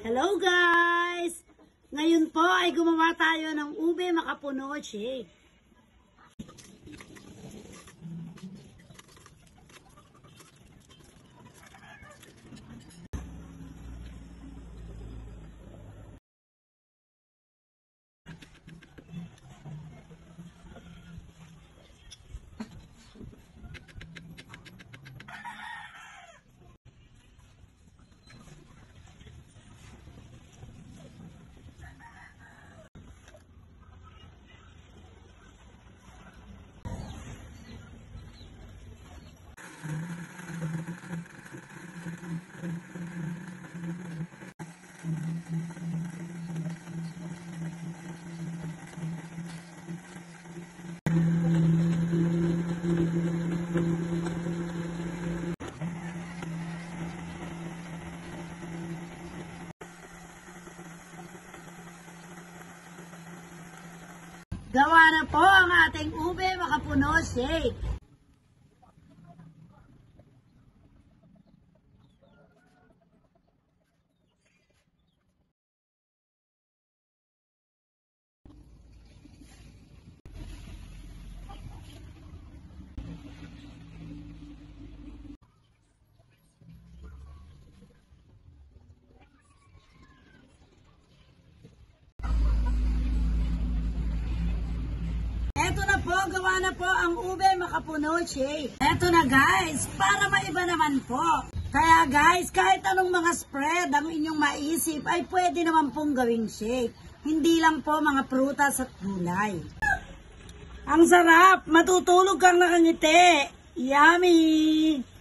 Hello guys! Ngayon po ay gumawa tayo ng ube makapuno shake. Gawa na po ang ating ube makapuno shake. Eto na po, gawa na po ang ube makapuno shake. Eto na guys, para maiba naman po. Kaya guys, kahit anong mga spread ang inyong maisip ay pwede naman pong gawing shake. Hindi lang po mga prutas at gulay. Ang sarap, matutulog kang nakangiti. Yummy!